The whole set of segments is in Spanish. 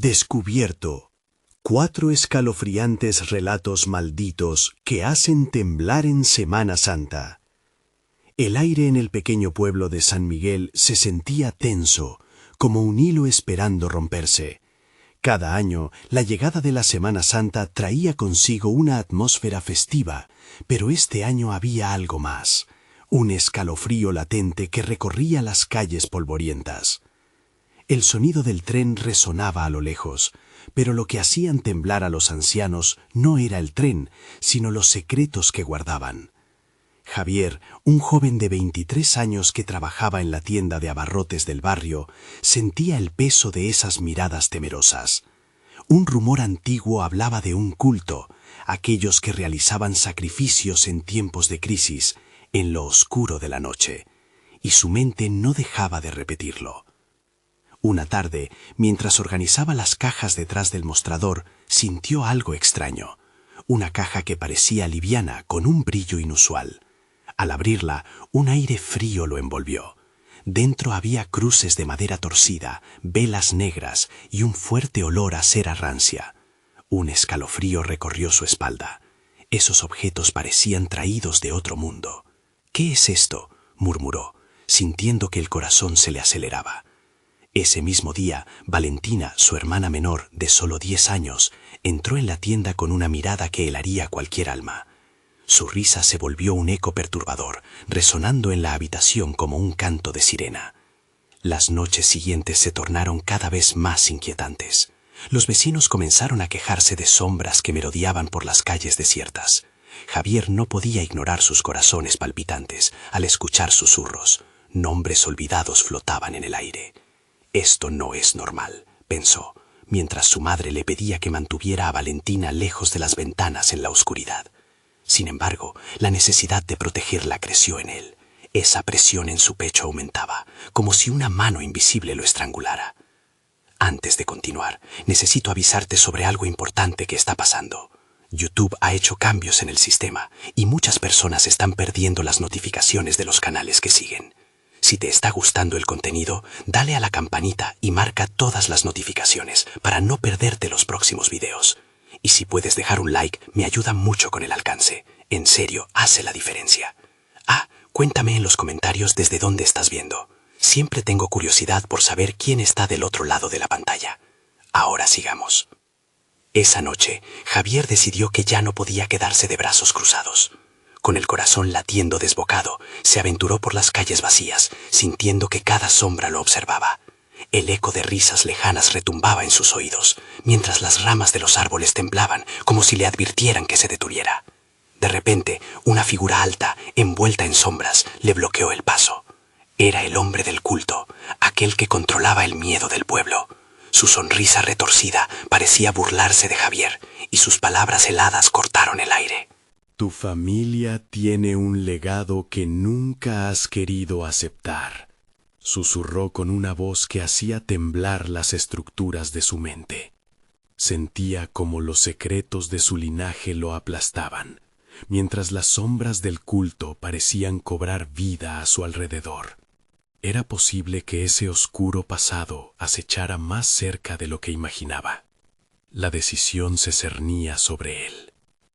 Descubierto. 4 escalofriantes relatos malditos que hacen temblar en Semana Santa. El aire en el pequeño pueblo de San Miguel se sentía tenso, como un hilo esperando romperse. Cada año, la llegada de la Semana Santa traía consigo una atmósfera festiva, pero este año había algo más, un escalofrío latente que recorría las calles polvorientas. El sonido del tren resonaba a lo lejos, pero lo que hacían temblar a los ancianos no era el tren, sino los secretos que guardaban. Javier, un joven de 23 años que trabajaba en la tienda de abarrotes del barrio, sentía el peso de esas miradas temerosas. Un rumor antiguo hablaba de un culto, aquellos que realizaban sacrificios en tiempos de crisis, en lo oscuro de la noche, y su mente no dejaba de repetirlo. Una tarde, mientras organizaba las cajas detrás del mostrador, sintió algo extraño. Una caja que parecía liviana, con un brillo inusual. Al abrirla, un aire frío lo envolvió. Dentro había cruces de madera torcida, velas negras y un fuerte olor a cera rancia. Un escalofrío recorrió su espalda. Esos objetos parecían traídos de otro mundo. «¿Qué es esto?», murmuró, sintiendo que el corazón se le aceleraba. Ese mismo día, Valentina, su hermana menor, de solo 10 años, entró en la tienda con una mirada que helaría cualquier alma. Su risa se volvió un eco perturbador, resonando en la habitación como un canto de sirena. Las noches siguientes se tornaron cada vez más inquietantes. Los vecinos comenzaron a quejarse de sombras que merodeaban por las calles desiertas. Javier no podía ignorar sus corazones palpitantes al escuchar susurros. Nombres olvidados flotaban en el aire. «Esto no es normal», pensó, mientras su madre le pedía que mantuviera a Valentina lejos de las ventanas en la oscuridad. Sin embargo, la necesidad de protegerla creció en él. Esa presión en su pecho aumentaba, como si una mano invisible lo estrangulara. «Antes de continuar, necesito avisarte sobre algo importante que está pasando. YouTube ha hecho cambios en el sistema y muchas personas están perdiendo las notificaciones de los canales que siguen. Si te está gustando el contenido, dale a la campanita y marca todas las notificaciones para no perderte los próximos videos. Y si puedes dejar un like, me ayuda mucho con el alcance. En serio, hace la diferencia. Cuéntame en los comentarios desde dónde estás viendo. Siempre tengo curiosidad por saber quién está del otro lado de la pantalla. Ahora sigamos». Esa noche, Javier decidió que ya no podía quedarse de brazos cruzados. Con el corazón latiendo desbocado, se aventuró por las calles vacías, sintiendo que cada sombra lo observaba. El eco de risas lejanas retumbaba en sus oídos, mientras las ramas de los árboles temblaban, como si le advirtieran que se detuviera. De repente, una figura alta, envuelta en sombras, le bloqueó el paso. Era el hombre del culto, aquel que controlaba el miedo del pueblo. Su sonrisa retorcida parecía burlarse de Javier, y sus palabras heladas cortaron el aire. «Tu familia tiene un legado que nunca has querido aceptar», susurró con una voz que hacía temblar las estructuras de su mente. Sentía como los secretos de su linaje lo aplastaban, mientras las sombras del culto parecían cobrar vida a su alrededor. Era posible que ese oscuro pasado acechara más cerca de lo que imaginaba. La decisión se cernía sobre él.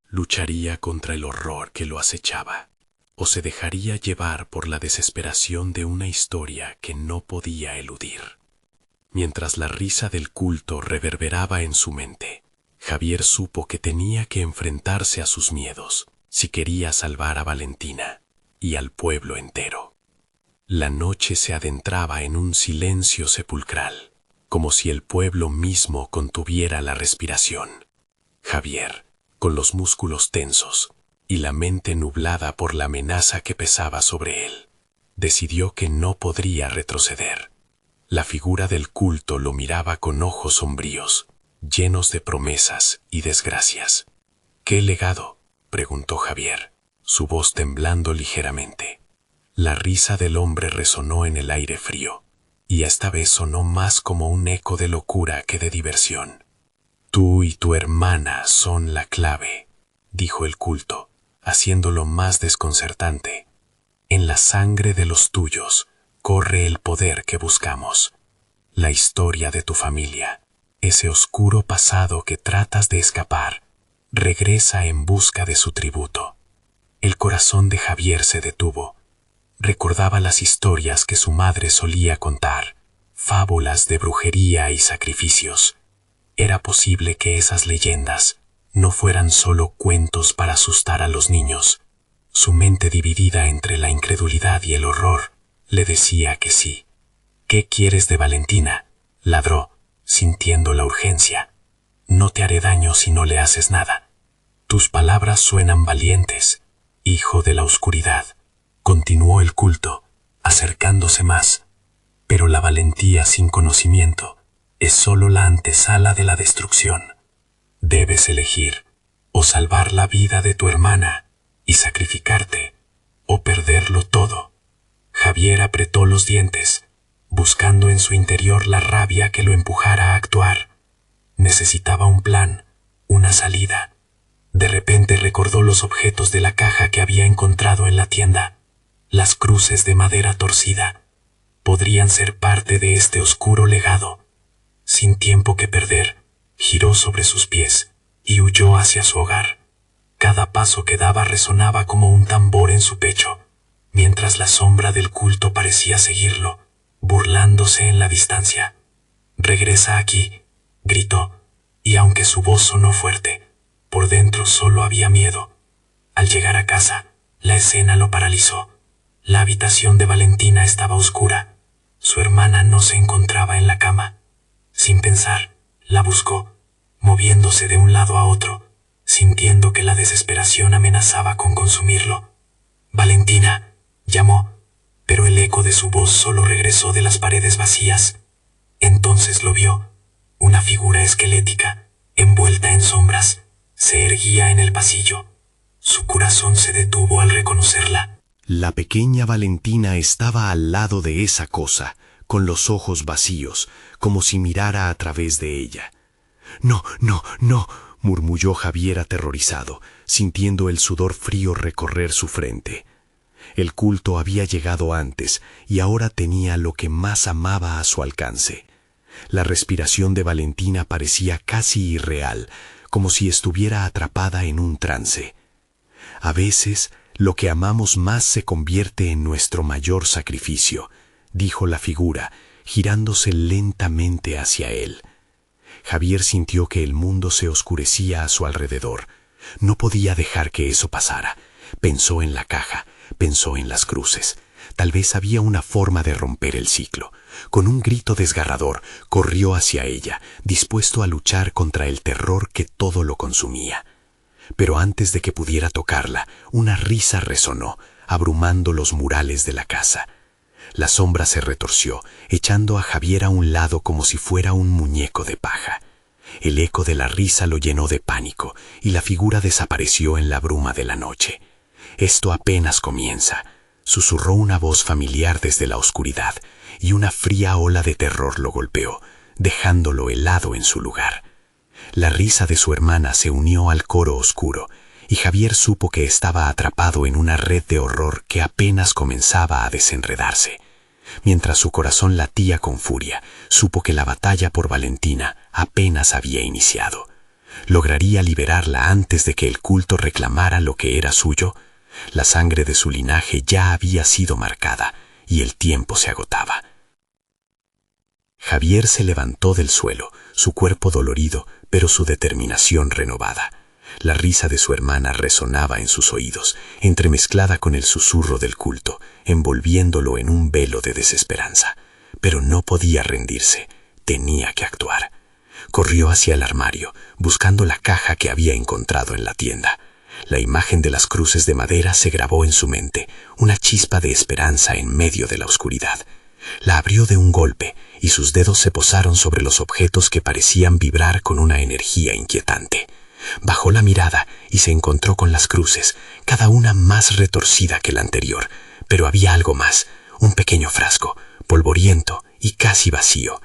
¿Lucharía contra el horror que lo acechaba? ¿O se dejaría llevar por la desesperación de una historia que no podía eludir? Mientras la risa del culto reverberaba en su mente, Javier supo que tenía que enfrentarse a sus miedos si quería salvar a Valentina y al pueblo entero. La noche se adentraba en un silencio sepulcral, como si el pueblo mismo contuviera la respiración. Javier, con los músculos tensos y la mente nublada por la amenaza que pesaba sobre él, decidió que no podría retroceder. La figura del culto lo miraba con ojos sombríos, llenos de promesas y desgracias. «¿Qué legado?», preguntó Javier, su voz temblando ligeramente. La risa del hombre resonó en el aire frío, y esta vez sonó más como un eco de locura que de diversión. «Tú y tu hermana son la clave», dijo el culto, haciéndolo más desconcertante. «En la sangre de los tuyos corre el poder que buscamos. La historia de tu familia Ese oscuro pasado que tratas de escapar regresa en busca de su tributo. El corazón de Javier se detuvo. Recordaba las historias que su madre solía contar, fábulas de brujería y sacrificios. Era posible que esas leyendas no fueran solo cuentos para asustar a los niños. Su mente, dividida entre la incredulidad y el horror, le decía que sí. ¿Qué quieres de Valentina?, ladró, sintiendo la urgencia. No te haré daño si no le haces nada. Tus palabras suenan valientes, hijo de la oscuridad. Continuó el culto, acercándose más. Pero la valentía sin conocimiento es solo la antesala de la destrucción. Debes elegir, o salvar la vida de tu hermana y sacrificarte, o perderlo todo. Javier apretó los dientes, buscando en su interior la rabia que lo empujara a actuar. Necesitaba un plan, una salida. De repente recordó los objetos de la caja que había encontrado en la tienda. Las cruces de madera torcida podrían ser parte de este oscuro legado. Sin tiempo que perder, giró sobre sus pies y huyó hacia su hogar. Cada paso que daba resonaba como un tambor en su pecho, mientras la sombra del culto parecía seguirlo, burlándose en la distancia. «Regresa aquí», gritó, y aunque su voz sonó fuerte, por dentro solo había miedo. Al llegar a casa, la escena lo paralizó. La habitación de Valentina estaba oscura. Su hermana no se encontraba en la cama. Sin pensar, la buscó, moviéndose de un lado a otro, sintiendo que la desesperación amenazaba con consumirlo. «Valentina», llamó, pero el eco de su voz solo regresó de las paredes vacías. Entonces lo vio. Una figura esquelética, envuelta en sombras, se erguía en el pasillo. Su corazón se detuvo al reconocerla. La pequeña Valentina estaba al lado de esa cosa, con los ojos vacíos, como si mirara a través de ella. «No, no, no», murmulló Javier aterrorizado, sintiendo el sudor frío recorrer su frente. El culto había llegado antes y ahora tenía lo que más amaba a su alcance. La respiración de Valentina parecía casi irreal, como si estuviera atrapada en un trance. A veces, lo que amamos más se convierte en nuestro mayor sacrificio, dijo la figura, girándose lentamente hacia él. Javier sintió que el mundo se oscurecía a su alrededor. No podía dejar que eso pasara. Pensó en la caja, pensó en las cruces. Tal vez había una forma de romper el ciclo. Con un grito desgarrador, corrió hacia ella, dispuesto a luchar contra el terror que todo lo consumía. Pero antes de que pudiera tocarla, una risa resonó, abrumando los murales de la casa. La sombra se retorció, echando a Javier a un lado como si fuera un muñeco de paja. El eco de la risa lo llenó de pánico y la figura desapareció en la bruma de la noche. «Esto apenas comienza», susurró una voz familiar desde la oscuridad, y una fría ola de terror lo golpeó, dejándolo helado en su lugar. La risa de su hermana se unió al coro oscuro, y Javier supo que estaba atrapado en una red de horror que apenas comenzaba a desenredarse. Mientras su corazón latía con furia, supo que la batalla por Valentina apenas había iniciado. ¿Lograría liberarla antes de que el culto reclamara lo que era suyo? La sangre de su linaje ya había sido marcada y el tiempo se agotaba. Javier se levantó del suelo, su cuerpo dolorido, pero su determinación renovada. La risa de su hermana resonaba en sus oídos, entremezclada con el susurro del culto, envolviéndolo en un velo de desesperanza. Pero no podía rendirse, tenía que actuar. Corrió hacia el armario, buscando la caja que había encontrado en la tienda. La imagen de las cruces de madera se grabó en su mente, una chispa de esperanza en medio de la oscuridad. La abrió de un golpe y sus dedos se posaron sobre los objetos que parecían vibrar con una energía inquietante. Bajó la mirada y se encontró con las cruces, cada una más retorcida que la anterior, pero había algo más, un pequeño frasco, polvoriento y casi vacío.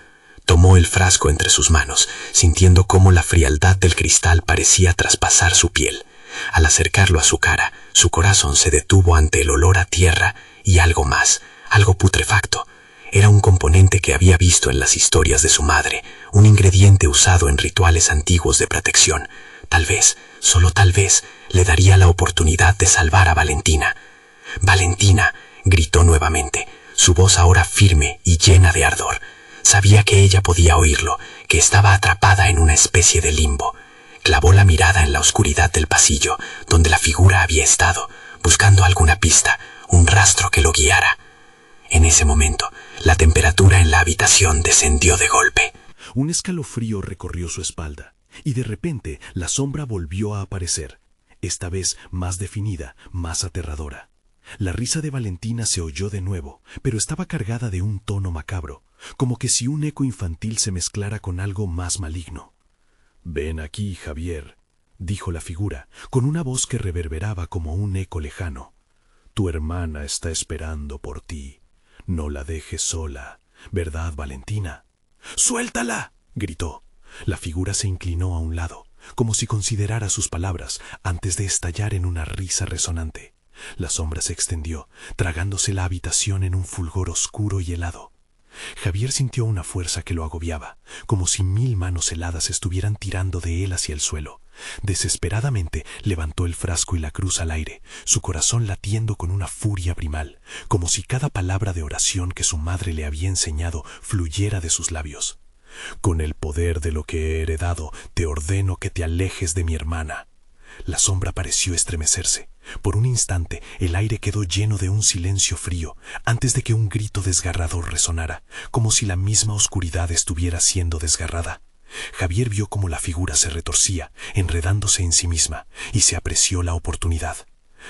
Tomó el frasco entre sus manos, sintiendo cómo la frialdad del cristal parecía traspasar su piel. Al acercarlo a su cara, su corazón se detuvo ante el olor a tierra y algo más, algo putrefacto. Era un componente que había visto en las historias de su madre, un ingrediente usado en rituales antiguos de protección. Tal vez, solo tal vez, le daría la oportunidad de salvar a Valentina. «Valentina», gritó nuevamente, su voz ahora firme y llena de ardor. Sabía que ella podía oírlo, que estaba atrapada en una especie de limbo. Clavó la mirada en la oscuridad del pasillo, donde la figura había estado, buscando alguna pista, un rastro que lo guiara. En ese momento, la temperatura en la habitación descendió de golpe. Un escalofrío recorrió su espalda, y de repente la sombra volvió a aparecer, esta vez más definida, más aterradora. La risa de Valentina se oyó de nuevo, pero estaba cargada de un tono macabro, como que si un eco infantil se mezclara con algo más maligno. «Ven aquí, Javier», dijo la figura, con una voz que reverberaba como un eco lejano. «Tu hermana está esperando por ti. No la dejes sola, ¿verdad, Valentina?» «¡Suéltala!», gritó. La figura se inclinó a un lado, como si considerara sus palabras antes de estallar en una risa resonante. La sombra se extendió, tragándose la habitación en un fulgor oscuro y helado. Javier sintió una fuerza que lo agobiaba, como si 1000 manos heladas estuvieran tirando de él hacia el suelo. Desesperadamente levantó el frasco y la cruz al aire, su corazón latiendo con una furia primal, como si cada palabra de oración que su madre le había enseñado fluyera de sus labios. «Con el poder de lo que he heredado, te ordeno que te alejes de mi hermana». La sombra pareció estremecerse. Por un instante el aire quedó lleno de un silencio frío, antes de que un grito desgarrador resonara, como si la misma oscuridad estuviera siendo desgarrada. Javier vio cómo la figura se retorcía, enredándose en sí misma, y se apreció la oportunidad.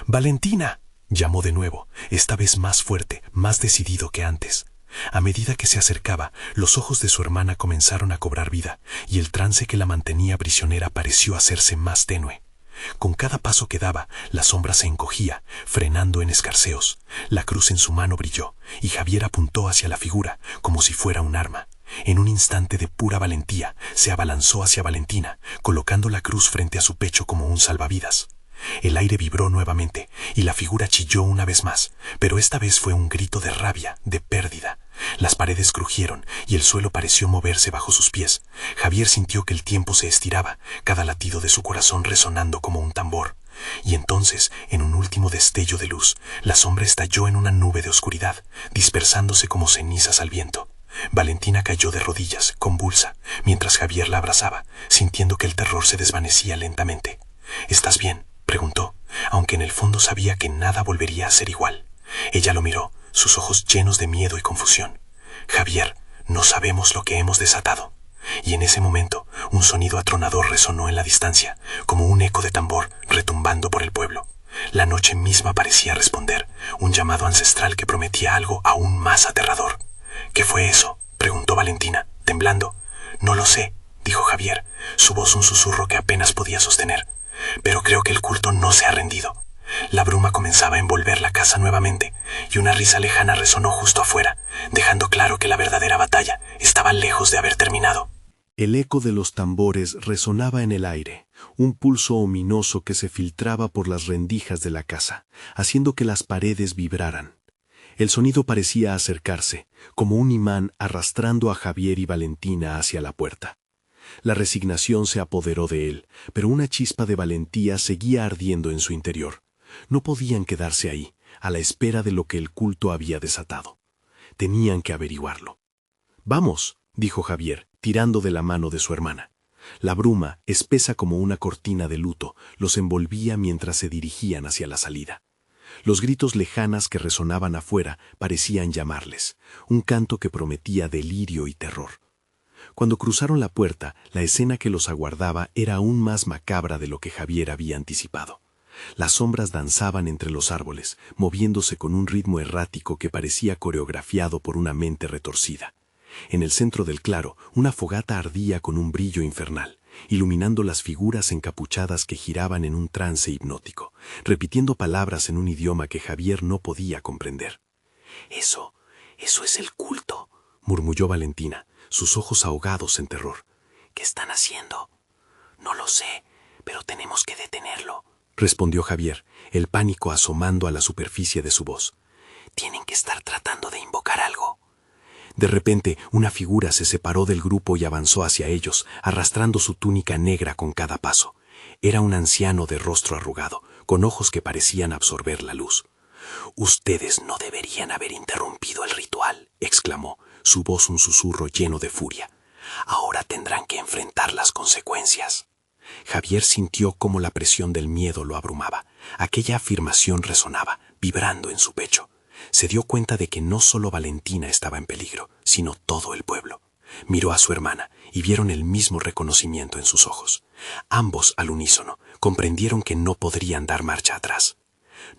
«¡Valentina!», llamó de nuevo, esta vez más fuerte, más decidido que antes. A medida que se acercaba, los ojos de su hermana comenzaron a cobrar vida, y el trance que la mantenía prisionera pareció hacerse más tenue. Con cada paso que daba, la sombra se encogía, frenando en escarceos. La cruz en su mano brilló, y Javier apuntó hacia la figura, como si fuera un arma. En un instante de pura valentía, se abalanzó hacia Valentina, colocando la cruz frente a su pecho como un salvavidas. El aire vibró nuevamente, y la figura chilló una vez más, pero esta vez fue un grito de rabia, de pérdida. Las paredes crujieron, y el suelo pareció moverse bajo sus pies. Javier sintió que el tiempo se estiraba, cada latido de su corazón resonando como un tambor. Y entonces, en un último destello de luz, la sombra estalló en una nube de oscuridad, dispersándose como cenizas al viento. Valentina cayó de rodillas, convulsa, mientras Javier la abrazaba, sintiendo que el terror se desvanecía lentamente. «¿Estás bien?», preguntó, aunque en el fondo sabía que nada volvería a ser igual. Ella lo miró, sus ojos llenos de miedo y confusión. «Javier, no sabemos lo que hemos desatado». Y en ese momento, un sonido atronador resonó en la distancia, como un eco de tambor retumbando por el pueblo. La noche misma parecía responder, un llamado ancestral que prometía algo aún más aterrador. «¿Qué fue eso?», preguntó Valentina, temblando. «No lo sé», dijo Javier, su voz un susurro que apenas podía sostener. «Pero creo que el culto no se ha rendido». La bruma comenzaba a envolver la casa nuevamente, y una risa lejana resonó justo afuera, dejando claro que la verdadera batalla estaba lejos de haber terminado. El eco de los tambores resonaba en el aire, un pulso ominoso que se filtraba por las rendijas de la casa, haciendo que las paredes vibraran. El sonido parecía acercarse, como un imán arrastrando a Javier y Valentina hacia la puerta. La resignación se apoderó de él, pero una chispa de valentía seguía ardiendo en su interior. No podían quedarse ahí, a la espera de lo que el culto había desatado. Tenían que averiguarlo. «Vamos», dijo Javier, tirando de la mano de su hermana. La bruma, espesa como una cortina de luto, los envolvía mientras se dirigían hacia la salida. Los gritos lejanas que resonaban afuera parecían llamarles, un canto que prometía delirio y terror. Cuando cruzaron la puerta, la escena que los aguardaba era aún más macabra de lo que Javier había anticipado. Las sombras danzaban entre los árboles, moviéndose con un ritmo errático que parecía coreografiado por una mente retorcida. En el centro del claro, una fogata ardía con un brillo infernal, iluminando las figuras encapuchadas que giraban en un trance hipnótico, repitiendo palabras en un idioma que Javier no podía comprender. Eso es el culto», murmulló Valentina, sus ojos ahogados en terror. «¿Qué están haciendo?». «No lo sé, pero tenemos que detenerlo», respondió Javier, el pánico asomando a la superficie de su voz. «Tienen que estar tratando de invocar algo». De repente, una figura se separó del grupo y avanzó hacia ellos, arrastrando su túnica negra con cada paso. Era un anciano de rostro arrugado, con ojos que parecían absorber la luz. «Ustedes no deberían haber interrumpido el ritual», exclamó, su voz un susurro lleno de furia. «Ahora tendrán que enfrentar las consecuencias». Javier sintió cómo la presión del miedo lo abrumaba. Aquella afirmación resonaba, vibrando en su pecho. Se dio cuenta de que no solo Valentina estaba en peligro, sino todo el pueblo. Miró a su hermana y vieron el mismo reconocimiento en sus ojos. Ambos, al unísono, comprendieron que no podrían dar marcha atrás.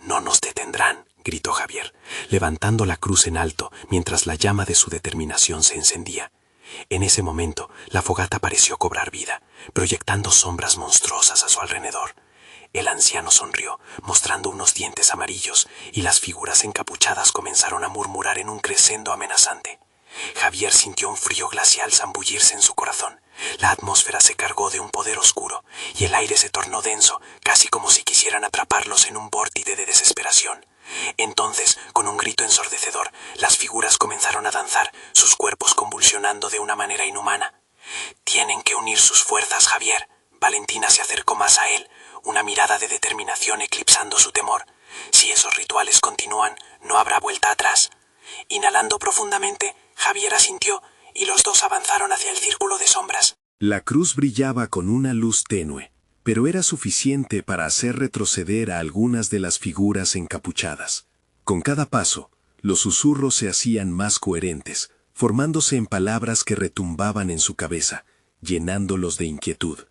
«No nos detendrán», gritó Javier, levantando la cruz en alto mientras la llama de su determinación se encendía. En ese momento, la fogata pareció cobrar vida, proyectando sombras monstruosas a su alrededor. El anciano sonrió, mostrando unos dientes amarillos, y las figuras encapuchadas comenzaron a murmurar en un crescendo amenazante. Javier sintió un frío glacial zambullirse en su corazón. La atmósfera se cargó de un poder oscuro, y el aire se tornó denso, casi como si quisieran atraparlos en un vórtice de desesperación. Entonces, con un grito ensordecedor, las figuras comenzaron a danzar, sus cuerpos convulsionando de una manera inhumana. «Tienen que unir sus fuerzas, Javier». Valentina se acercó más a él, una mirada de determinación eclipsando su temor. «Si esos rituales continúan, no habrá vuelta atrás». Inhalando profundamente, Javier asintió, y los dos avanzaron hacia el círculo de sombras. La cruz brillaba con una luz tenue, pero era suficiente para hacer retroceder a algunas de las figuras encapuchadas. Con cada paso, los susurros se hacían más coherentes, formándose en palabras que retumbaban en su cabeza, llenándolos de inquietud.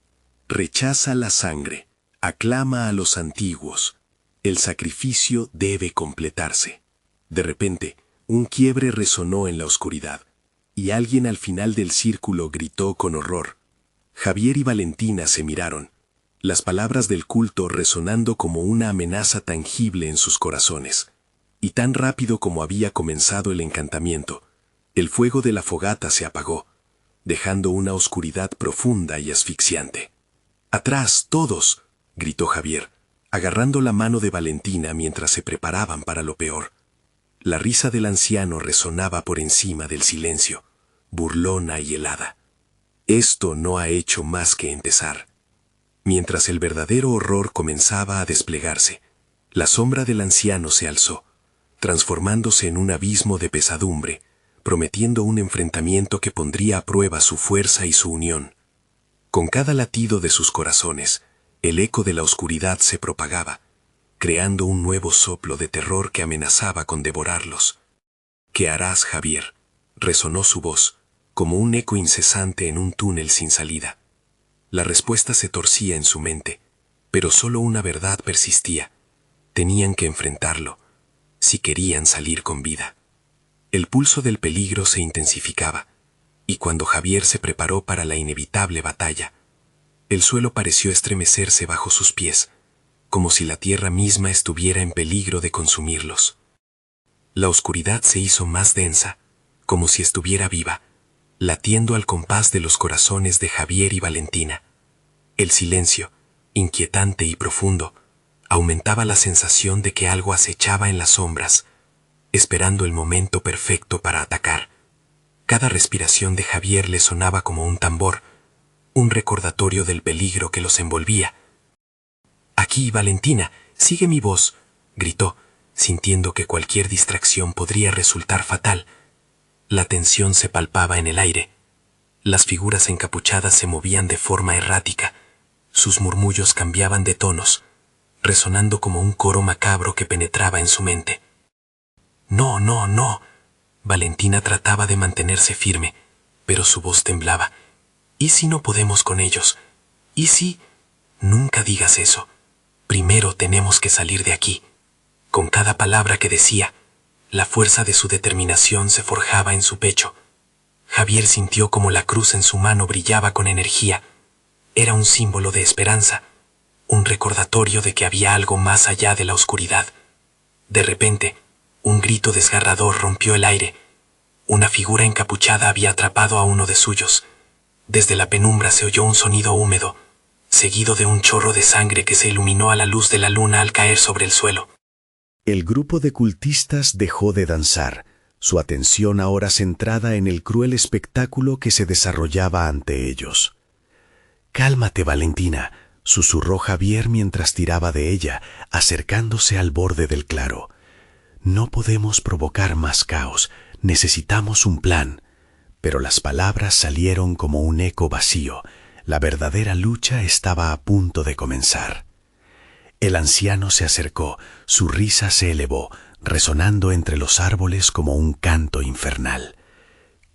«Rechaza la sangre, aclama a los antiguos, el sacrificio debe completarse». De repente, un quiebre resonó en la oscuridad, y alguien al final del círculo gritó con horror. Javier y Valentina se miraron, las palabras del culto resonando como una amenaza tangible en sus corazones. Y tan rápido como había comenzado el encantamiento, el fuego de la fogata se apagó, dejando una oscuridad profunda y asfixiante. «¡Atrás, todos!», gritó Javier, agarrando la mano de Valentina mientras se preparaban para lo peor. La risa del anciano resonaba por encima del silencio, burlona y helada. Esto no ha hecho más que empezar. Mientras el verdadero horror comenzaba a desplegarse, la sombra del anciano se alzó, transformándose en un abismo de pesadumbre, prometiendo un enfrentamiento que pondría a prueba su fuerza y su unión. Con cada latido de sus corazones, el eco de la oscuridad se propagaba, creando un nuevo soplo de terror que amenazaba con devorarlos. «¿Qué harás, Javier?», resonó su voz, como un eco incesante en un túnel sin salida. La respuesta se torcía en su mente, pero solo una verdad persistía. Tenían que enfrentarlo, si querían salir con vida. El pulso del peligro se intensificaba, y cuando Javier se preparó para la inevitable batalla, el suelo pareció estremecerse bajo sus pies, como si la tierra misma estuviera en peligro de consumirlos. La oscuridad se hizo más densa, como si estuviera viva, latiendo al compás de los corazones de Javier y Valentina. El silencio, inquietante y profundo, aumentaba la sensación de que algo acechaba en las sombras, esperando el momento perfecto para atacar. Cada respiración de Javier le sonaba como un tambor, un recordatorio del peligro que los envolvía. «Aquí, Valentina, sigue mi voz», gritó, sintiendo que cualquier distracción podría resultar fatal. La tensión se palpaba en el aire. Las figuras encapuchadas se movían de forma errática. Sus murmullos cambiaban de tonos, resonando como un coro macabro que penetraba en su mente. «No, no, no». Valentina trataba de mantenerse firme, pero su voz temblaba. «¿Y si no podemos con ellos? ¿Y si...?» «Nunca digas eso. Primero tenemos que salir de aquí». Con cada palabra que decía, la fuerza de su determinación se forjaba en su pecho. Javier sintió como la cruz en su mano brillaba con energía. Era un símbolo de esperanza, un recordatorio de que había algo más allá de la oscuridad. De repente, un grito desgarrador rompió el aire. Una figura encapuchada había atrapado a uno de suyos. Desde la penumbra se oyó un sonido húmedo, seguido de un chorro de sangre que se iluminó a la luz de la luna al caer sobre el suelo. El grupo de cultistas dejó de danzar, su atención ahora centrada en el cruel espectáculo que se desarrollaba ante ellos. «Cálmate, Valentina», susurró Javier mientras tiraba de ella, acercándose al borde del claro. «No podemos provocar más caos, necesitamos un plan». Pero las palabras salieron como un eco vacío. La verdadera lucha estaba a punto de comenzar. El anciano se acercó, su risa se elevó, resonando entre los árboles como un canto infernal.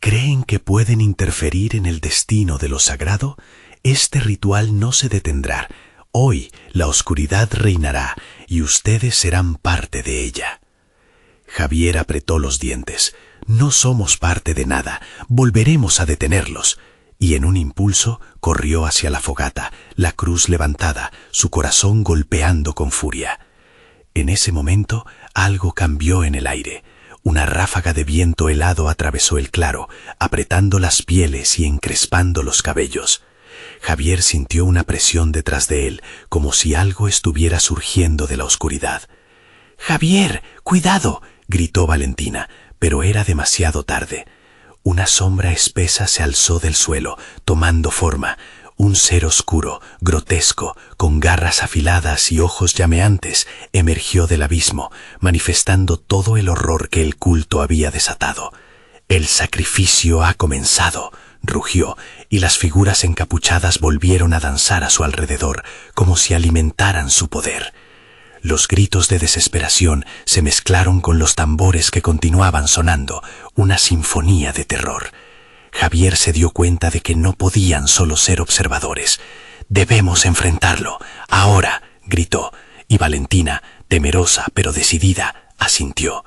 ¿Creen que pueden interferir en el destino de lo sagrado? Este ritual no se detendrá. Hoy la oscuridad reinará y ustedes serán parte de ella. Javier apretó los dientes. No somos parte de nada, volveremos a detenerlos. Y en un impulso corrió hacia la fogata, la cruz levantada, su corazón golpeando con furia. En ese momento algo cambió en el aire. Una ráfaga de viento helado atravesó el claro, apretando las pieles y encrespando los cabellos. Javier sintió una presión detrás de él, como si algo estuviera surgiendo de la oscuridad. «¡Javier, cuidado!», gritó Valentina, pero era demasiado tarde. Una sombra espesa se alzó del suelo, tomando forma. Un ser oscuro, grotesco, con garras afiladas y ojos llameantes, emergió del abismo, manifestando todo el horror que el culto había desatado. «El sacrificio ha comenzado», rugió, y las figuras encapuchadas volvieron a danzar a su alrededor, como si alimentaran su poder. Los gritos de desesperación se mezclaron con los tambores que continuaban sonando, una sinfonía de terror. Javier se dio cuenta de que no podían solo ser observadores. «Debemos enfrentarlo, ahora», gritó, y Valentina, temerosa pero decidida, asintió.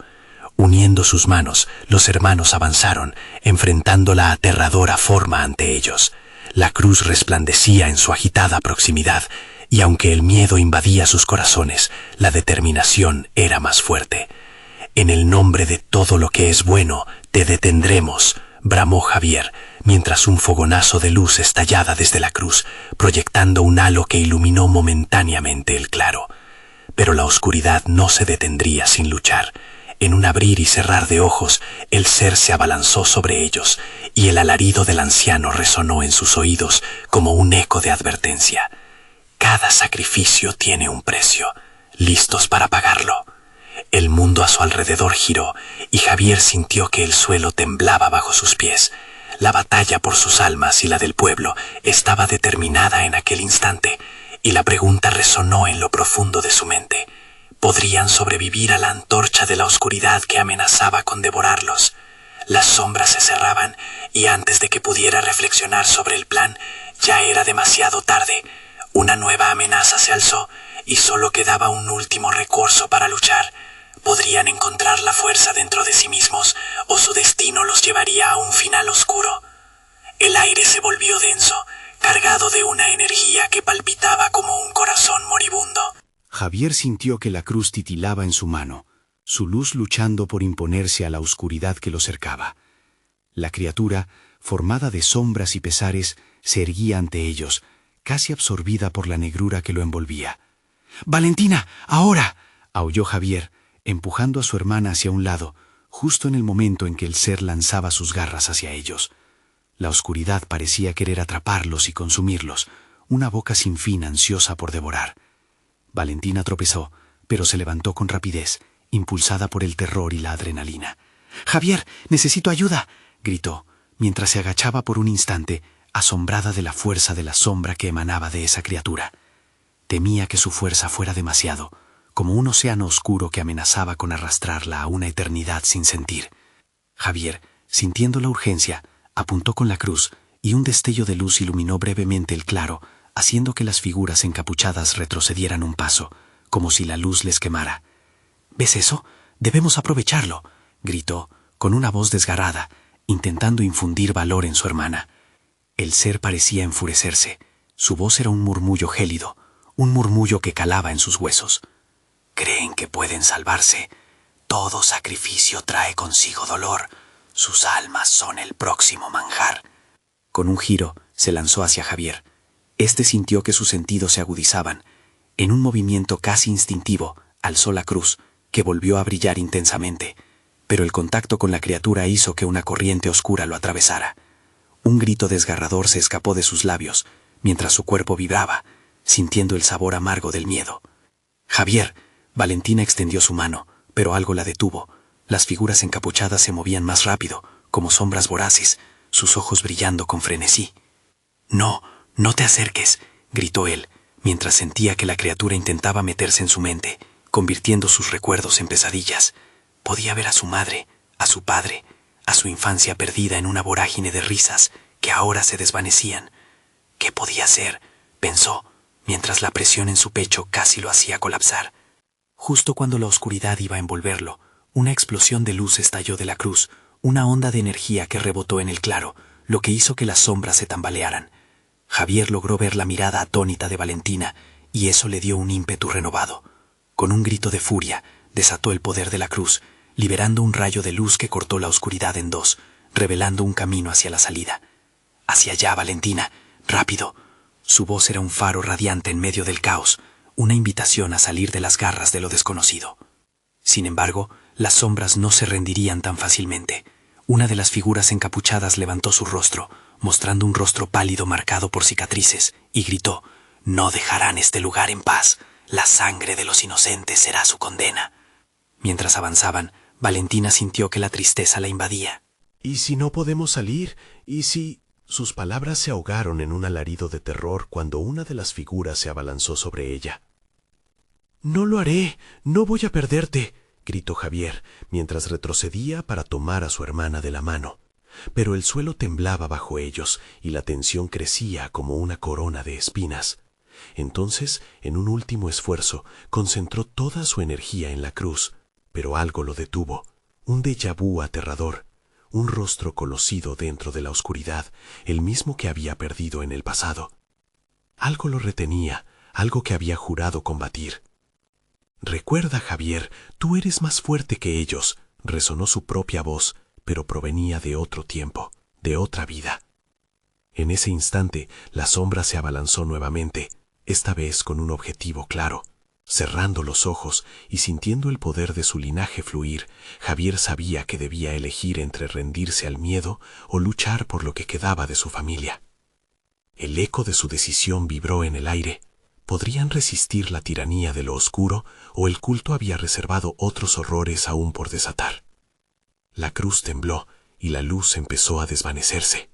Uniendo sus manos, los hermanos avanzaron, enfrentando la aterradora forma ante ellos. La cruz resplandecía en su agitada proximidad, y aunque el miedo invadía sus corazones, la determinación era más fuerte. «En el nombre de todo lo que es bueno, te detendremos», bramó Javier, mientras un fogonazo de luz estallaba desde la cruz, proyectando un halo que iluminó momentáneamente el claro. Pero la oscuridad no se detendría sin luchar. En un abrir y cerrar de ojos, el ser se abalanzó sobre ellos, y el alarido del anciano resonó en sus oídos como un eco de advertencia. «Cada sacrificio tiene un precio. ¿Listos para pagarlo?». El mundo a su alrededor giró, y Javier sintió que el suelo temblaba bajo sus pies. La batalla por sus almas y la del pueblo estaba determinada en aquel instante, y la pregunta resonó en lo profundo de su mente. ¿Podrían sobrevivir a la antorcha de la oscuridad que amenazaba con devorarlos? Las sombras se cerraban, y antes de que pudiera reflexionar sobre el plan, ya era demasiado tarde. Una nueva amenaza se alzó, y solo quedaba un último recurso para luchar. Podrían encontrar la fuerza dentro de sí mismos, o su destino los llevaría a un final oscuro. El aire se volvió denso, cargado de una energía que palpitaba como un corazón moribundo. Javier sintió que la cruz titilaba en su mano, su luz luchando por imponerse a la oscuridad que lo cercaba. La criatura, formada de sombras y pesares, se erguía ante ellos, casi absorbida por la negrura que lo envolvía. «¡Valentina, ahora!», aulló Javier, empujando a su hermana hacia un lado, justo en el momento en que el ser lanzaba sus garras hacia ellos. La oscuridad parecía querer atraparlos y consumirlos, una boca sin fin ansiosa por devorar. Valentina tropezó, pero se levantó con rapidez, impulsada por el terror y la adrenalina. «¡Javier, necesito ayuda!», gritó, mientras se agachaba por un instante, asombrada de la fuerza de la sombra que emanaba de esa criatura. Temía que su fuerza fuera demasiado, como un océano oscuro que amenazaba con arrastrarla a una eternidad sin sentir. Javier, sintiendo la urgencia, apuntó con la cruz, y un destello de luz iluminó brevemente el claro, haciendo que las figuras encapuchadas retrocedieran un paso, como si la luz les quemara. «¿Ves eso? Debemos aprovecharlo», gritó, con una voz desgarrada, intentando infundir valor en su hermana. El ser parecía enfurecerse. Su voz era un murmullo gélido, un murmullo que calaba en sus huesos. «Creen que pueden salvarse. Todo sacrificio trae consigo dolor. Sus almas son el próximo manjar». Con un giro, se lanzó hacia Javier. Este sintió que sus sentidos se agudizaban. En un movimiento casi instintivo, alzó la cruz, que volvió a brillar intensamente. pero el contacto con la criatura hizo que una corriente oscura lo atravesara. Un grito desgarrador se escapó de sus labios, mientras su cuerpo vibraba, sintiendo el sabor amargo del miedo. «Javier», Valentina extendió su mano, pero algo la detuvo. Las figuras encapuchadas se movían más rápido, como sombras voraces, sus ojos brillando con frenesí. «No, no te acerques», gritó él, mientras sentía que la criatura intentaba meterse en su mente, convirtiendo sus recuerdos en pesadillas. Podía ver a su madre, a su padre, a su infancia perdida en una vorágine de risas que ahora se desvanecían. ¿Qué podía ser?, pensó, mientras la presión en su pecho casi lo hacía colapsar. Justo cuando la oscuridad iba a envolverlo, una explosión de luz estalló de la cruz, una onda de energía que rebotó en el claro, lo que hizo que las sombras se tambalearan. Javier logró ver la mirada atónita de Valentina, y eso le dio un ímpetu renovado. Con un grito de furia, desató el poder de la cruz, liberando un rayo de luz que cortó la oscuridad en dos, revelando un camino hacia la salida. «Hacia allá, Valentina, rápido». Su voz era un faro radiante en medio del caos, una invitación a salir de las garras de lo desconocido. Sin embargo, las sombras no se rendirían tan fácilmente. Una de las figuras encapuchadas levantó su rostro, mostrando un rostro pálido marcado por cicatrices, y gritó: «No dejarán este lugar en paz. La sangre de los inocentes será su condena». Mientras avanzaban, Valentina sintió que la tristeza la invadía. ¿Y si no podemos salir? ¿Y si...? Sus palabras se ahogaron en un alarido de terror cuando una de las figuras se abalanzó sobre ella. «No lo haré, no voy a perderte», gritó Javier, mientras retrocedía para tomar a su hermana de la mano. Pero el suelo temblaba bajo ellos y la tensión crecía como una corona de espinas. Entonces, en un último esfuerzo, concentró toda su energía en la cruz, pero algo lo detuvo, un déjà vu aterrador. Un rostro colocido dentro de la oscuridad, el mismo que había perdido en el pasado. Algo lo retenía, algo que había jurado combatir. «Recuerda, Javier, tú eres más fuerte que ellos», resonó su propia voz, pero provenía de otro tiempo, de otra vida. En ese instante, la sombra se abalanzó nuevamente, esta vez con un objetivo claro. Cerrando los ojos y sintiendo el poder de su linaje fluir, Javier sabía que debía elegir entre rendirse al miedo o luchar por lo que quedaba de su familia. El eco de su decisión vibró en el aire. ¿Podrían resistir la tiranía de lo oscuro o el culto había reservado otros horrores aún por desatar? La cruz tembló y la luz empezó a desvanecerse.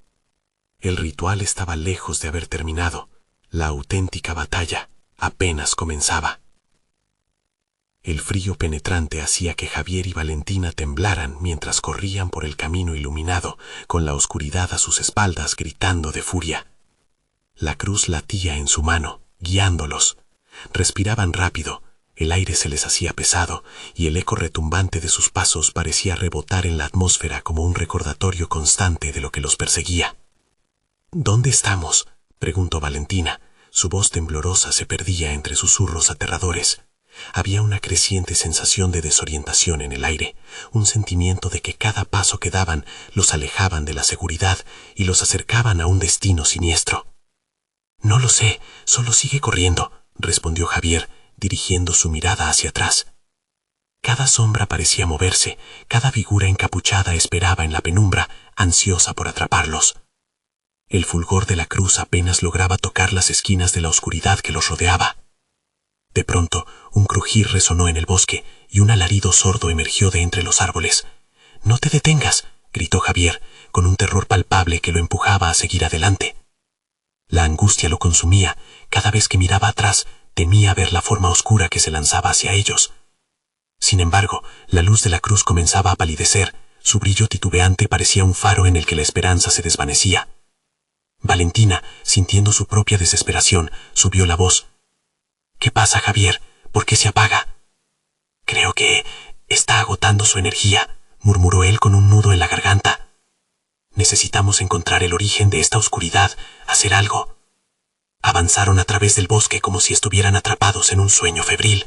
El ritual estaba lejos de haber terminado. La auténtica batalla apenas comenzaba. El frío penetrante hacía que Javier y Valentina temblaran mientras corrían por el camino iluminado, con la oscuridad a sus espaldas gritando de furia. La cruz latía en su mano, guiándolos. Respiraban rápido, el aire se les hacía pesado, y el eco retumbante de sus pasos parecía rebotar en la atmósfera como un recordatorio constante de lo que los perseguía. «¿Dónde estamos?», preguntó Valentina. Su voz temblorosa se perdía entre susurros aterradores. Había una creciente sensación de desorientación en el aire, un sentimiento de que cada paso que daban los alejaban de la seguridad y los acercaban a un destino siniestro. «No lo sé, solo sigue corriendo», respondió Javier, dirigiendo su mirada hacia atrás. Cada sombra parecía moverse, cada figura encapuchada esperaba en la penumbra, ansiosa por atraparlos. El fulgor de la cruz apenas lograba tocar las esquinas de la oscuridad que los rodeaba. De pronto, un crujir resonó en el bosque y un alarido sordo emergió de entre los árboles. «No te detengas», gritó Javier, con un terror palpable que lo empujaba a seguir adelante. La angustia lo consumía. Cada vez que miraba atrás, temía ver la forma oscura que se lanzaba hacia ellos. Sin embargo, la luz de la cruz comenzaba a palidecer. Su brillo titubeante parecía un faro en el que la esperanza se desvanecía. Valentina, sintiendo su propia desesperación, subió la voz. «¿Qué pasa, Javier? ¿Por qué se apaga?» «Creo que está agotando su energía», murmuró él con un nudo en la garganta. «Necesitamos encontrar el origen de esta oscuridad, hacer algo». Avanzaron a través del bosque como si estuvieran atrapados en un sueño febril.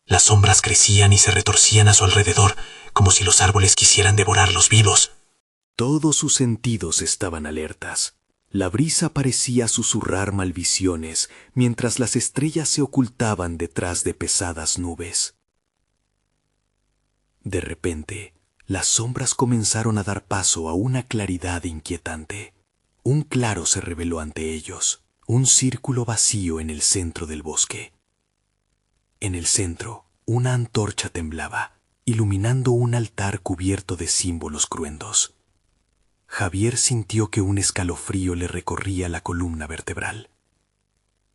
Las sombras crecían y se retorcían a su alrededor, como si los árboles quisieran devorarlos vivos. Todos sus sentidos estaban alertas. La brisa parecía susurrar maldiciones, mientras las estrellas se ocultaban detrás de pesadas nubes. De repente, las sombras comenzaron a dar paso a una claridad inquietante. Un claro se reveló ante ellos, un círculo vacío en el centro del bosque. En el centro, una antorcha temblaba, iluminando un altar cubierto de símbolos cruentos. Javier sintió que un escalofrío le recorría la columna vertebral.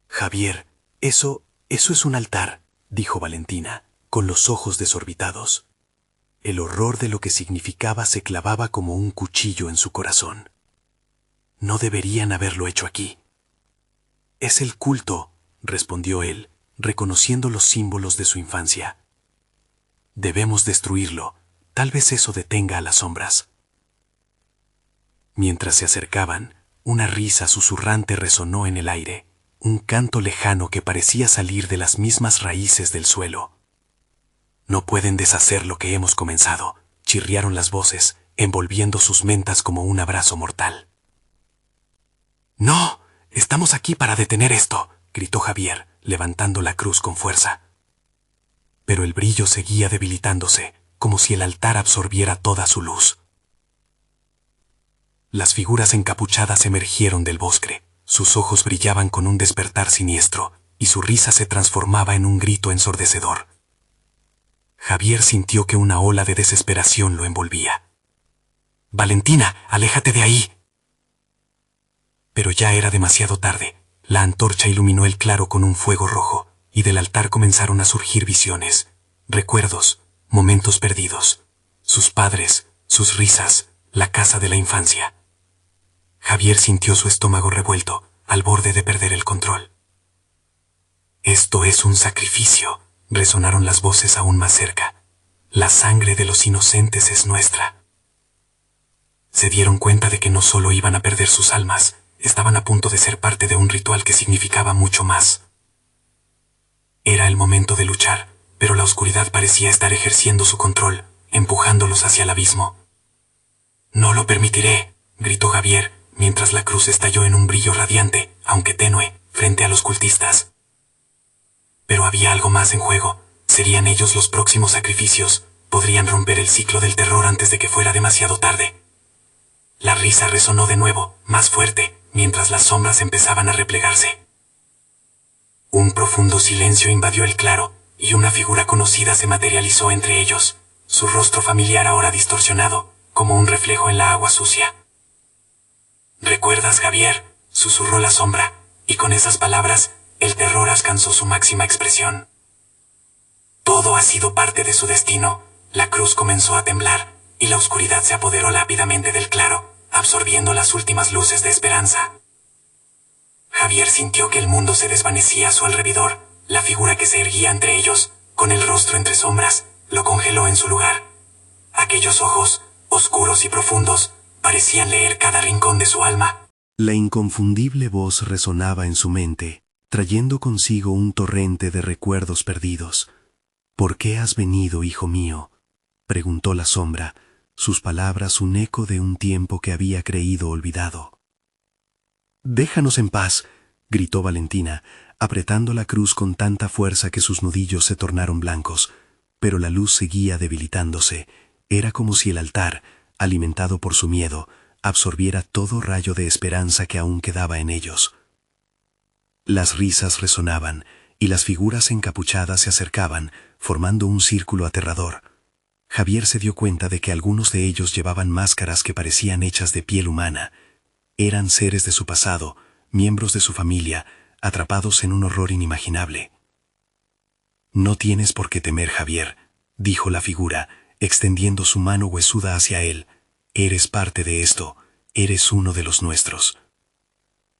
«Javier, eso es un altar», dijo Valentina, con los ojos desorbitados. El horror de lo que significaba se clavaba como un cuchillo en su corazón. No deberían haberlo hecho aquí. «Es el culto», respondió él, reconociendo los símbolos de su infancia. «Debemos destruirlo. Tal vez eso detenga a las sombras». Mientras se acercaban, una risa susurrante resonó en el aire, un canto lejano que parecía salir de las mismas raíces del suelo. «No pueden deshacer lo que hemos comenzado», chirriaron las voces, envolviendo sus mentas como un abrazo mortal. «No, estamos aquí para detener esto», gritó Javier, levantando la cruz con fuerza. Pero el brillo seguía debilitándose, como si el altar absorbiera toda su luz. Las figuras encapuchadas emergieron del bosque. Sus ojos brillaban con un despertar siniestro, y su risa se transformaba en un grito ensordecedor. Javier sintió que una ola de desesperación lo envolvía. «Valentina, aléjate de ahí». Pero ya era demasiado tarde. La antorcha iluminó el claro con un fuego rojo, y del altar comenzaron a surgir visiones, recuerdos, momentos perdidos, sus padres, sus risas, la casa de la infancia. Javier sintió su estómago revuelto, al borde de perder el control. «Esto es un sacrificio», resonaron las voces aún más cerca. «La sangre de los inocentes es nuestra». Se dieron cuenta de que no solo iban a perder sus almas, estaban a punto de ser parte de un ritual que significaba mucho más. Era el momento de luchar, pero la oscuridad parecía estar ejerciendo su control, empujándolos hacia el abismo. «No lo permitiré», gritó Javier, mientras la cruz estalló en un brillo radiante, aunque tenue, frente a los cultistas. Pero había algo más en juego. Serían ellos los próximos sacrificios. Podrían romper el ciclo del terror antes de que fuera demasiado tarde. La risa resonó de nuevo, más fuerte, mientras las sombras empezaban a replegarse. Un profundo silencio invadió el claro, y una figura conocida se materializó entre ellos, su rostro familiar ahora distorsionado, como un reflejo en la agua sucia. «¿Recuerdas, Javier?», susurró la sombra, y con esas palabras, el terror alcanzó su máxima expresión. Todo ha sido parte de su destino. La cruz comenzó a temblar, y la oscuridad se apoderó rápidamente del claro, absorbiendo las últimas luces de esperanza. Javier sintió que el mundo se desvanecía a su alrededor. La figura que se erguía entre ellos, con el rostro entre sombras, lo congeló en su lugar. Aquellos ojos, oscuros y profundos, parecían leer cada rincón de su alma. La inconfundible voz resonaba en su mente, trayendo consigo un torrente de recuerdos perdidos. «¿Por qué has venido, hijo mío?», preguntó la sombra, sus palabras un eco de un tiempo que había creído olvidado. «Déjanos en paz», gritó Valentina, apretando la cruz con tanta fuerza que sus nudillos se tornaron blancos, pero la luz seguía debilitándose. Era como si el altar, alimentado por su miedo, absorbiera todo rayo de esperanza que aún quedaba en ellos. Las risas resonaban, y las figuras encapuchadas se acercaban, formando un círculo aterrador. Javier se dio cuenta de que algunos de ellos llevaban máscaras que parecían hechas de piel humana. Eran seres de su pasado, miembros de su familia, atrapados en un horror inimaginable. «No tienes por qué temer, Javier», dijo la figura, extendiendo su mano huesuda hacia él. «Eres parte de esto, eres uno de los nuestros».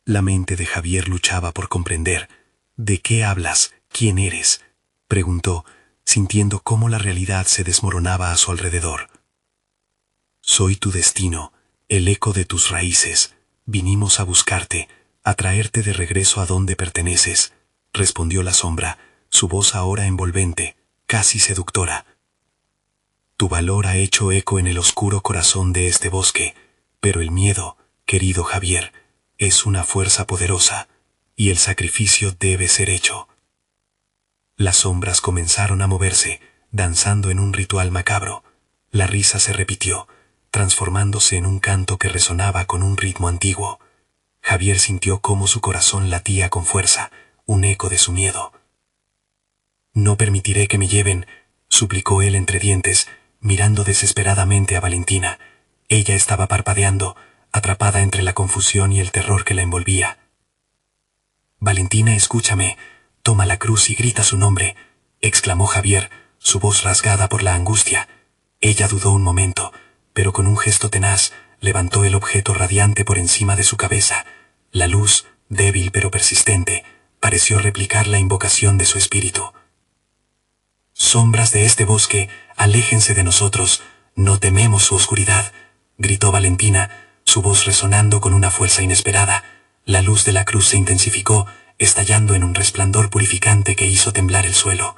La mente de Javier luchaba por comprender. «¿De qué hablas? ¿Quién eres?», preguntó, sintiendo cómo la realidad se desmoronaba a su alrededor. «Soy tu destino, el eco de tus raíces. Vinimos a buscarte, a traerte de regreso a donde perteneces», respondió la sombra, su voz ahora envolvente, casi seductora. «Tu valor ha hecho eco en el oscuro corazón de este bosque, pero el miedo, querido Javier, es una fuerza poderosa, y el sacrificio debe ser hecho». Las sombras comenzaron a moverse, danzando en un ritual macabro. La risa se repitió, transformándose en un canto que resonaba con un ritmo antiguo. Javier sintió cómo su corazón latía con fuerza, un eco de su miedo. «No permitiré que me lleven», suplicó él entre dientes, mirando desesperadamente a Valentina. Ella estaba parpadeando, atrapada entre la confusión y el terror que la envolvía. «Valentina, escúchame, toma la cruz y grita su nombre», exclamó Javier, su voz rasgada por la angustia. Ella dudó un momento, pero con un gesto tenaz levantó el objeto radiante por encima de su cabeza. La luz, débil pero persistente, pareció replicar la invocación de su espíritu. «Sombras de este bosque, aléjense de nosotros, no tememos su oscuridad», gritó Valentina, su voz resonando con una fuerza inesperada. La luz de la cruz se intensificó, estallando en un resplandor purificante que hizo temblar el suelo.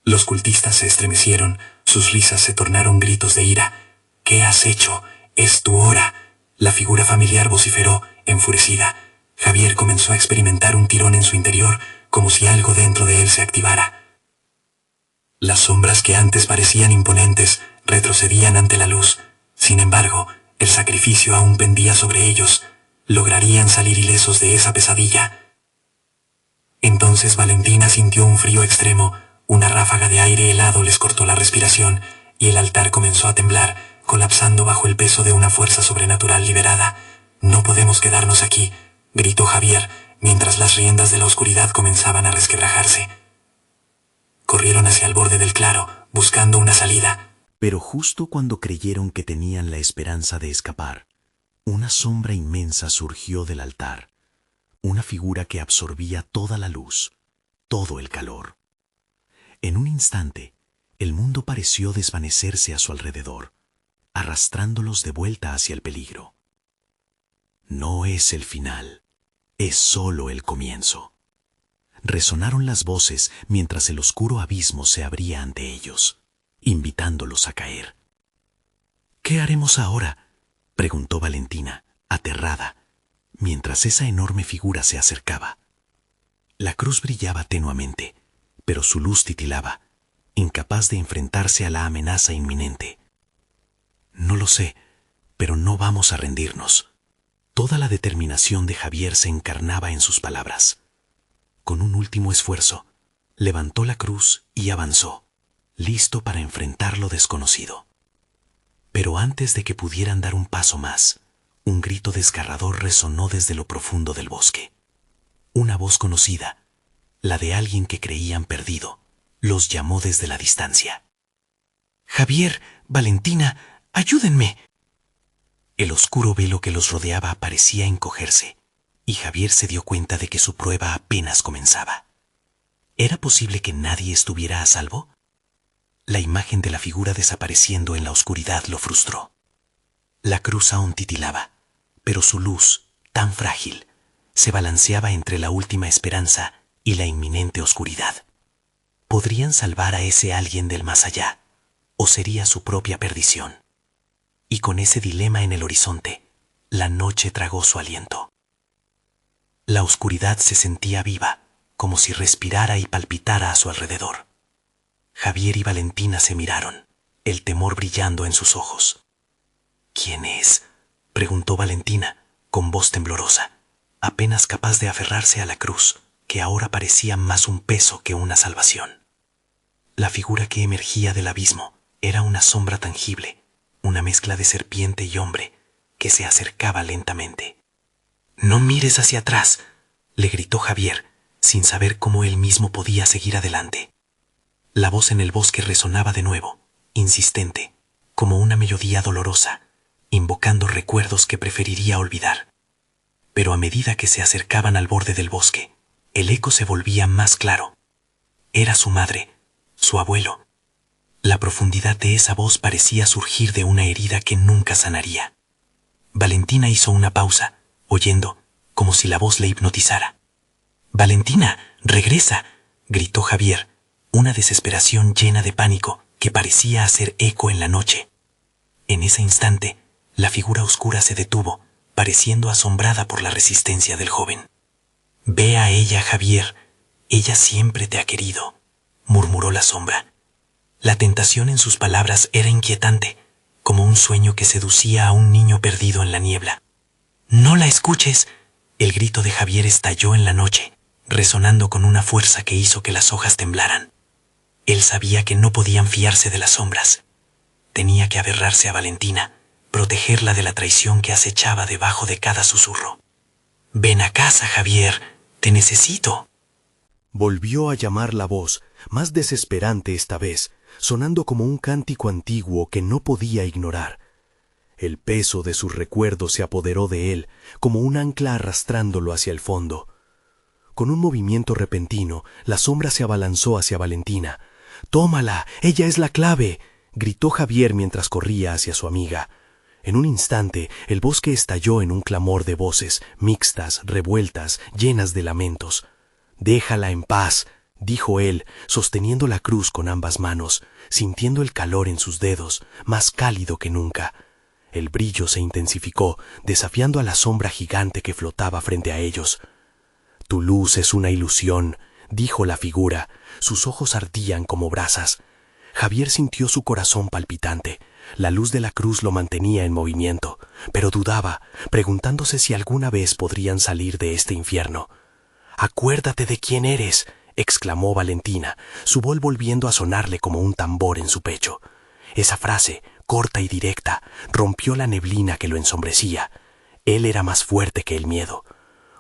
Los cultistas se estremecieron, sus risas se tornaron gritos de ira. «¿Qué has hecho? Es tu hora», la figura familiar vociferó, enfurecida. Javier comenzó a experimentar un tirón en su interior, como si algo dentro de él se activara. Las sombras que antes parecían imponentes retrocedían ante la luz. Sin embargo, el sacrificio aún pendía sobre ellos. ¿Lograrían salir ilesos de esa pesadilla? Entonces Valentina sintió un frío extremo. Una ráfaga de aire helado les cortó la respiración, y el altar comenzó a temblar, colapsando bajo el peso de una fuerza sobrenatural liberada. «No podemos quedarnos aquí», gritó Javier, mientras las riendas de la oscuridad comenzaban a resquebrajarse. Corrieron hacia el borde del claro, buscando una salida. Pero justo cuando creyeron que tenían la esperanza de escapar, una sombra inmensa surgió del altar, una figura que absorbía toda la luz, todo el calor. En un instante, el mundo pareció desvanecerse a su alrededor, arrastrándolos de vuelta hacia el peligro. No es el final, es solo el comienzo. Resonaron las voces mientras el oscuro abismo se abría ante ellos, invitándolos a caer. «¿Qué haremos ahora?», preguntó Valentina, aterrada, mientras esa enorme figura se acercaba. La cruz brillaba tenuamente, pero su luz titilaba, incapaz de enfrentarse a la amenaza inminente. «No lo sé, pero no vamos a rendirnos». Toda la determinación de Javier se encarnaba en sus palabras. Con un último esfuerzo, levantó la cruz y avanzó, listo para enfrentar lo desconocido. Pero antes de que pudieran dar un paso más, un grito desgarrador resonó desde lo profundo del bosque. Una voz conocida, la de alguien que creían perdido, los llamó desde la distancia. «Javier, Valentina, ayúdenme». El oscuro velo que los rodeaba parecía encogerse, y Javier se dio cuenta de que su prueba apenas comenzaba. ¿Era posible que nadie estuviera a salvo? La imagen de la figura desapareciendo en la oscuridad lo frustró. La cruz aún titilaba, pero su luz, tan frágil, se balanceaba entre la última esperanza y la inminente oscuridad. ¿Podrían salvar a ese alguien del más allá, o sería su propia perdición? Y con ese dilema en el horizonte, la noche tragó su aliento. La oscuridad se sentía viva, como si respirara y palpitara a su alrededor. Javier y Valentina se miraron, el temor brillando en sus ojos. «¿Quién es?», preguntó Valentina, con voz temblorosa, apenas capaz de aferrarse a la cruz, que ahora parecía más un peso que una salvación. La figura que emergía del abismo era una sombra tangible, una mezcla de serpiente y hombre, que se acercaba lentamente. «No mires hacia atrás», le gritó Javier, sin saber cómo él mismo podía seguir adelante. La voz en el bosque resonaba de nuevo, insistente, como una melodía dolorosa, invocando recuerdos que preferiría olvidar. Pero a medida que se acercaban al borde del bosque, el eco se volvía más claro. Era su madre, su abuelo. La profundidad de esa voz parecía surgir de una herida que nunca sanaría. Valentina hizo una pausa, oyendo, como si la voz le hipnotizara. «Valentina, regresa», gritó Javier, una desesperación llena de pánico que parecía hacer eco en la noche. En ese instante, la figura oscura se detuvo, pareciendo asombrada por la resistencia del joven. «Ve a ella, Javier, ella siempre te ha querido», murmuró la sombra. La tentación en sus palabras era inquietante, como un sueño que seducía a un niño perdido en la niebla. «¡No la escuches!». El grito de Javier estalló en la noche, resonando con una fuerza que hizo que las hojas temblaran. Él sabía que no podían fiarse de las sombras. Tenía que aferrarse a Valentina, protegerla de la traición que acechaba debajo de cada susurro. «Ven a casa, Javier, te necesito». Volvió a llamar la voz, más desesperante esta vez, sonando como un cántico antiguo que no podía ignorar. El peso de sus recuerdos se apoderó de él, como un ancla arrastrándolo hacia el fondo. Con un movimiento repentino, la sombra se abalanzó hacia Valentina. «¡Tómala! ¡Ella es la clave!», gritó Javier mientras corría hacia su amiga. En un instante, el bosque estalló en un clamor de voces, mixtas, revueltas, llenas de lamentos. «Déjala en paz», dijo él, sosteniendo la cruz con ambas manos, sintiendo el calor en sus dedos, más cálido que nunca. El brillo se intensificó, desafiando a la sombra gigante que flotaba frente a ellos. «Tu luz es una ilusión», dijo la figura. Sus ojos ardían como brasas. Javier sintió su corazón palpitante. La luz de la cruz lo mantenía en movimiento, pero dudaba, preguntándose si alguna vez podrían salir de este infierno. «Acuérdate de quién eres», exclamó Valentina, su voz volviendo a sonarle como un tambor en su pecho. Esa frase, corta y directa, rompió la neblina que lo ensombrecía. Él era más fuerte que el miedo.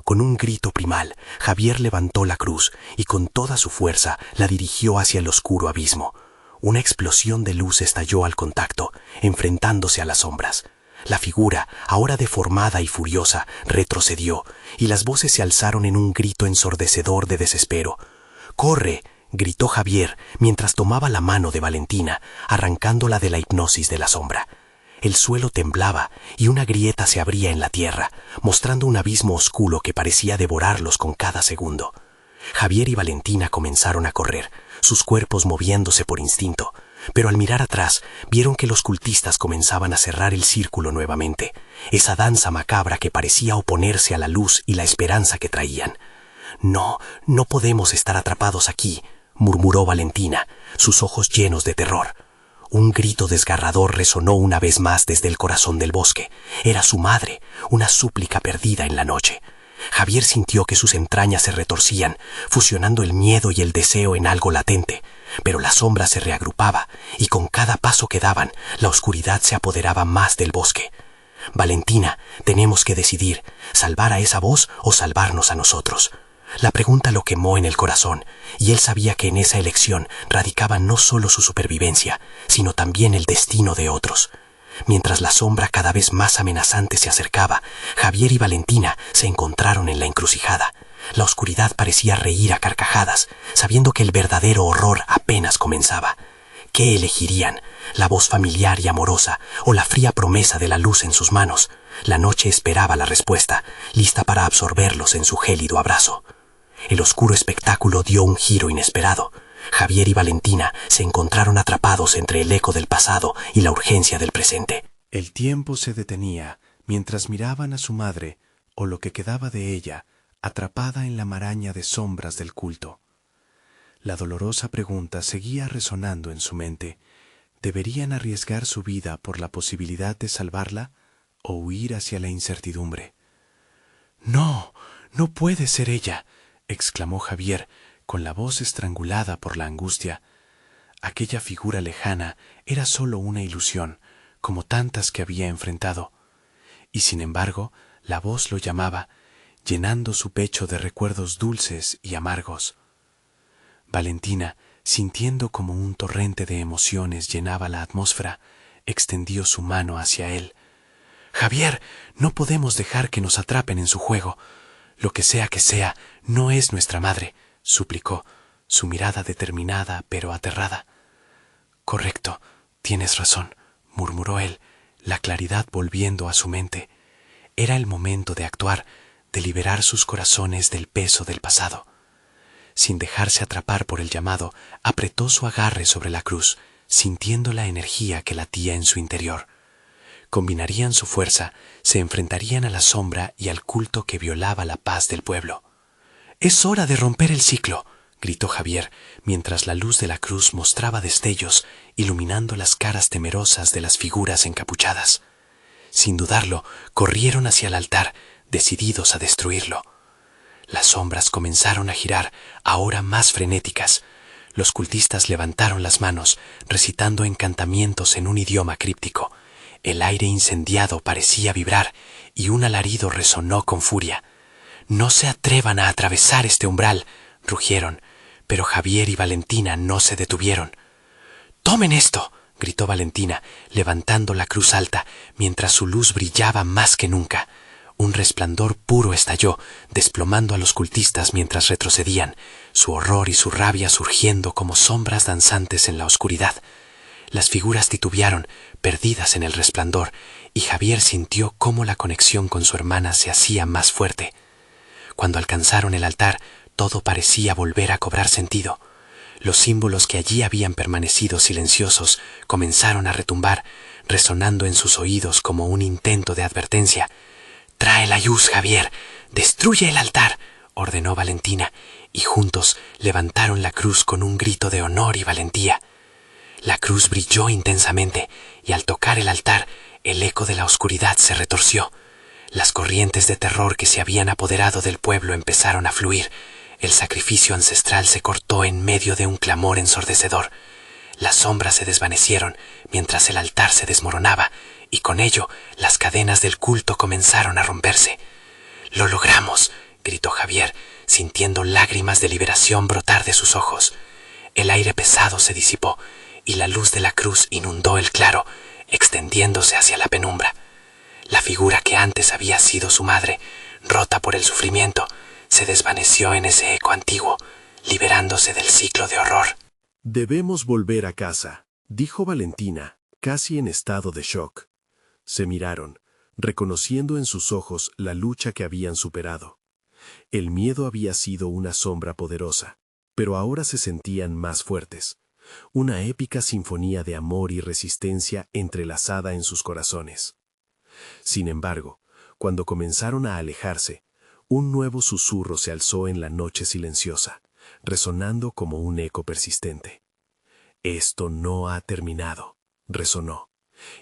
Con un grito primal, Javier levantó la cruz y con toda su fuerza la dirigió hacia el oscuro abismo. Una explosión de luz estalló al contacto, enfrentándose a las sombras. La figura, ahora deformada y furiosa, retrocedió, y las voces se alzaron en un grito ensordecedor de desespero. «¡Corre!», gritó Javier mientras tomaba la mano de Valentina, arrancándola de la hipnosis de la sombra. El suelo temblaba y una grieta se abría en la tierra, mostrando un abismo oscuro que parecía devorarlos con cada segundo. Javier y Valentina comenzaron a correr, sus cuerpos moviéndose por instinto, pero al mirar atrás vieron que los cultistas comenzaban a cerrar el círculo nuevamente, esa danza macabra que parecía oponerse a la luz y la esperanza que traían. «No, no podemos estar atrapados aquí», murmuró Valentina, sus ojos llenos de terror. Un grito desgarrador resonó una vez más desde el corazón del bosque. Era su madre, una súplica perdida en la noche. Javier sintió que sus entrañas se retorcían, fusionando el miedo y el deseo en algo latente, pero la sombra se reagrupaba, y con cada paso que daban, la oscuridad se apoderaba más del bosque. «Valentina, tenemos que decidir, salvar a esa voz o salvarnos a nosotros». La pregunta lo quemó en el corazón, y él sabía que en esa elección radicaba no solo su supervivencia, sino también el destino de otros. Mientras la sombra cada vez más amenazante se acercaba, Javier y Valentina se encontraron en la encrucijada. La oscuridad parecía reír a carcajadas, sabiendo que el verdadero horror apenas comenzaba. ¿Qué elegirían? ¿La voz familiar y amorosa o la fría promesa de la luz en sus manos? La noche esperaba la respuesta, lista para absorberlos en su gélido abrazo. El oscuro espectáculo dio un giro inesperado. Javier y Valentina se encontraron atrapados entre el eco del pasado y la urgencia del presente. El tiempo se detenía mientras miraban a su madre, o lo que quedaba de ella, atrapada en la maraña de sombras del culto. La dolorosa pregunta seguía resonando en su mente. ¿Deberían arriesgar su vida por la posibilidad de salvarla o huir hacia la incertidumbre? «No, no puede ser ella», exclamó Javier, con la voz estrangulada por la angustia. Aquella figura lejana era solo una ilusión, como tantas que había enfrentado. Y sin embargo, la voz lo llamaba, llenando su pecho de recuerdos dulces y amargos. Valentina, sintiendo como un torrente de emociones llenaba la atmósfera, extendió su mano hacia él. «Javier, no podemos dejar que nos atrapen en su juego. Lo que sea, no es nuestra madre», suplicó, su mirada determinada pero aterrada. «Correcto, tienes razón», murmuró él, la claridad volviendo a su mente. Era el momento de actuar, de liberar sus corazones del peso del pasado. Sin dejarse atrapar por el llamado, apretó su agarre sobre la cruz, sintiendo la energía que latía en su interior. Combinarían su fuerza, se enfrentarían a la sombra y al culto que violaba la paz del pueblo. «Es hora de romper el ciclo», gritó Javier, mientras la luz de la cruz mostraba destellos, iluminando las caras temerosas de las figuras encapuchadas. Sin dudarlo, corrieron hacia el altar, decididos a destruirlo. Las sombras comenzaron a girar, ahora más frenéticas. Los cultistas levantaron las manos, recitando encantamientos en un idioma críptico. El aire incendiado parecía vibrar, y un alarido resonó con furia. «No se atrevan a atravesar este umbral», rugieron, pero Javier y Valentina no se detuvieron. «¡Tomen esto!», gritó Valentina, levantando la cruz alta, mientras su luz brillaba más que nunca. Un resplandor puro estalló, desplomando a los cultistas mientras retrocedían, su horror y su rabia surgiendo como sombras danzantes en la oscuridad. Las figuras titubearon, perdidas en el resplandor, y Javier sintió cómo la conexión con su hermana se hacía más fuerte. Cuando alcanzaron el altar, todo parecía volver a cobrar sentido. Los símbolos que allí habían permanecido silenciosos comenzaron a retumbar, resonando en sus oídos como un intento de advertencia. «Trae la luz, Javier. Destruye el altar», ordenó Valentina, y juntos levantaron la cruz con un grito de honor y valentía. La cruz brilló intensamente, y al tocar el altar, el eco de la oscuridad se retorció. Las corrientes de terror que se habían apoderado del pueblo empezaron a fluir. El sacrificio ancestral se cortó en medio de un clamor ensordecedor. Las sombras se desvanecieron mientras el altar se desmoronaba, y con ello las cadenas del culto comenzaron a romperse. «¡Lo logramos!», gritó Javier, sintiendo lágrimas de liberación brotar de sus ojos. El aire pesado se disipó, y la luz de la cruz inundó el claro, extendiéndose hacia la penumbra. La figura que antes había sido su madre, rota por el sufrimiento, se desvaneció en ese eco antiguo, liberándose del ciclo de horror. «Debemos volver a casa», dijo Valentina, casi en estado de shock. Se miraron, reconociendo en sus ojos la lucha que habían superado. El miedo había sido una sombra poderosa, pero ahora se sentían más fuertes. Una épica sinfonía de amor y resistencia entrelazada en sus corazones. Sin embargo, cuando comenzaron a alejarse, un nuevo susurro se alzó en la noche silenciosa, resonando como un eco persistente. «Esto no ha terminado», resonó,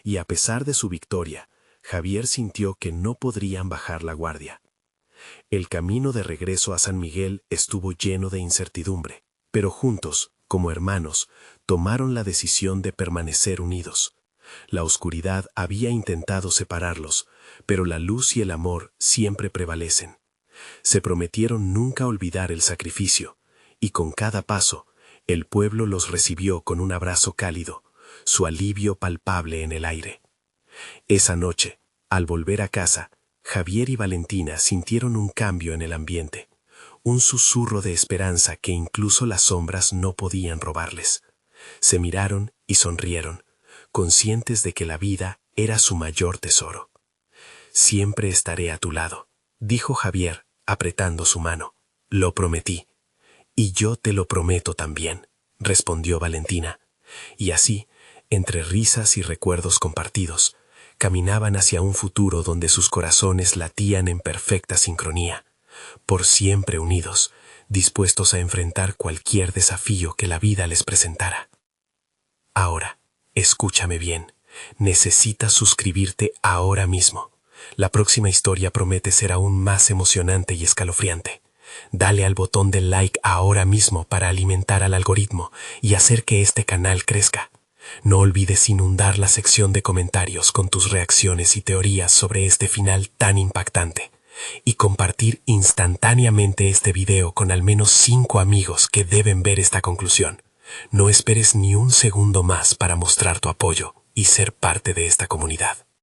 y a pesar de su victoria, Javier sintió que no podrían bajar la guardia. El camino de regreso a San Miguel estuvo lleno de incertidumbre, pero juntos, como hermanos, tomaron la decisión de permanecer unidos. La oscuridad había intentado separarlos, pero la luz y el amor siempre prevalecen. Se prometieron nunca olvidar el sacrificio, y con cada paso, el pueblo los recibió con un abrazo cálido, su alivio palpable en el aire. Esa noche, al volver a casa, Javier y Valentina sintieron un cambio en el ambiente, un susurro de esperanza que incluso las sombras no podían robarles. Se miraron y sonrieron, conscientes de que la vida era su mayor tesoro. «Siempre estaré a tu lado», dijo Javier, apretando su mano. «Lo prometí». «Y yo te lo prometo también», respondió Valentina. Y así, entre risas y recuerdos compartidos, caminaban hacia un futuro donde sus corazones latían en perfecta sincronía, por siempre unidos, dispuestos a enfrentar cualquier desafío que la vida les presentara. Ahora, escúchame bien, necesitas suscribirte ahora mismo. La próxima historia promete ser aún más emocionante y escalofriante. Dale al botón del like ahora mismo para alimentar al algoritmo y hacer que este canal crezca. No olvides inundar la sección de comentarios con tus reacciones y teorías sobre este final tan impactante. Y compartir instantáneamente este video con al menos 5 amigos que deben ver esta conclusión. No esperes ni un segundo más para mostrar tu apoyo y ser parte de esta comunidad.